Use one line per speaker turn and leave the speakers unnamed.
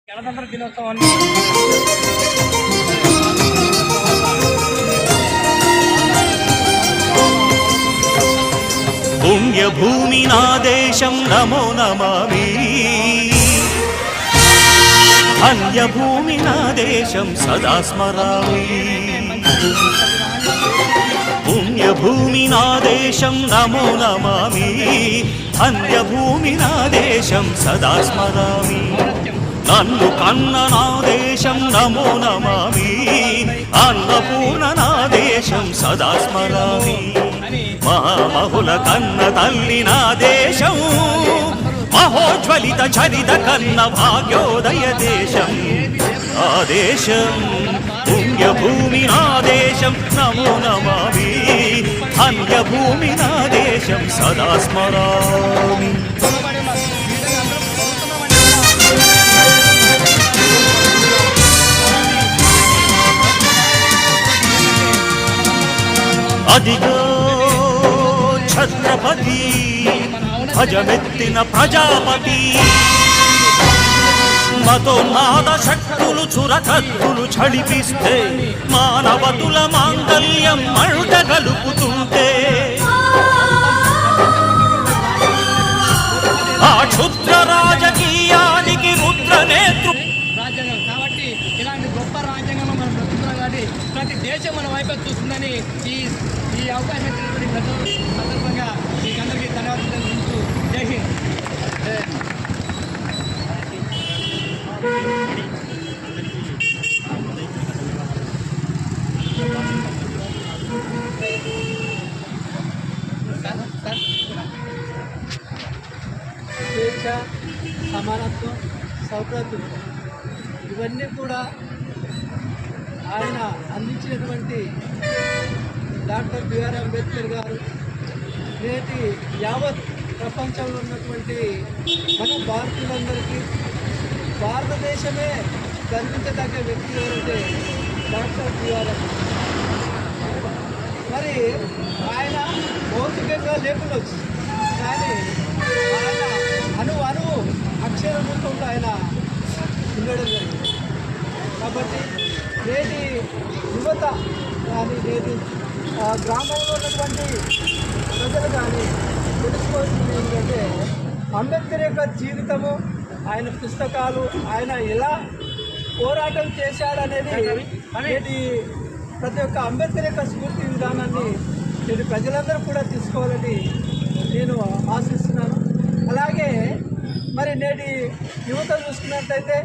గణతంత్ర దినోత్సవాన్ని
పుణ్యభూమి నా దేశం నమో నమామి, అన్యభూమి నా దేశం సదా స్మరామి. పుణ్యభూమి నా దేశం నమో నమామి, అన్యభూమి నా దేశం సదా స్మరామి. నన్ను కన్న నా దేశం నమో నమామి, అన్నపూర్ణ నా దేశం సదా స్మరామి. మహామహుల కన్న తల్లి నా దేశం, మహోజ్వలిత చరిత కన్న భాగ్యోదయ దేశం ఆ దేశం. పుణ్యభూమి నా దేశం నమో నమామి, అన్యభూమి నా దేశం సదా స్మరామి. అదిగో ఛత్రపతి భజమెత్తిన ప్రజాపతి, మతోన్మాద శక్తులు చురకత్తులు చడిపిస్తే, మానవతుల మాంగల్యం మంట కలుపుతుంటే, ఆ క్షుద్ర రాజకీయానికి రుద్ర నేతృ
రాజ్యాంగం కాబట్టి ఇలాంటి గొప్ప రాజ్యాంగంలో మనం బ్రతుకుతున్నాం కాబట్టి ప్రతి దేశం మన వైపు చూస్తుందని ఈ అవకాశం ఇచ్చినటువంటి ప్రజలు సందర్భంగా మీకు అందరికీ ధన్యవాదాలు తెలుపుతూ జై హింద్.
స్వేచ్ఛ, సమానత్వం, సౌకర్యం ఇవన్నీ కూడా ఆయన అందించినటువంటి డాక్టర్ బిఆర్ అంబేద్కర్ గారు నేటి యావత్ ప్రపంచంలో ఉన్నటువంటి మన భారతీయులందరికీ భారతదేశమే గర్వించదగ్గ వ్యక్తి ఎవరంటే డాక్టర్ బిఆర్ అంబేద్కర్. మరి ఆయన భౌతికంగా లేకపోవచ్చు, కానీ ఆయన అణువు అక్షర రూపంలో ఆయన ఉండడం జరిగింది. కాబట్టి నేటి యువత కానీ నేటి గ్రామంలో ఉన్నటువంటి ప్రజలు కానీ తెలుసుకోవాల్సింది ఏంటంటే అంబేద్కర్ యొక్క జీవితము, ఆయన పుస్తకాలు, ఆయన ఎలా పోరాటం చేశాడనేది నేటి ప్రతి ఒక్క అంబేద్కర్ యొక్క స్ఫూర్తి విధానాన్ని నేటి ప్రజలందరూ కూడా తీసుకోవాలని నేను ఆశిస్తున్నాను. అలాగే మరి నేటి యువత చూసుకున్నట్లయితే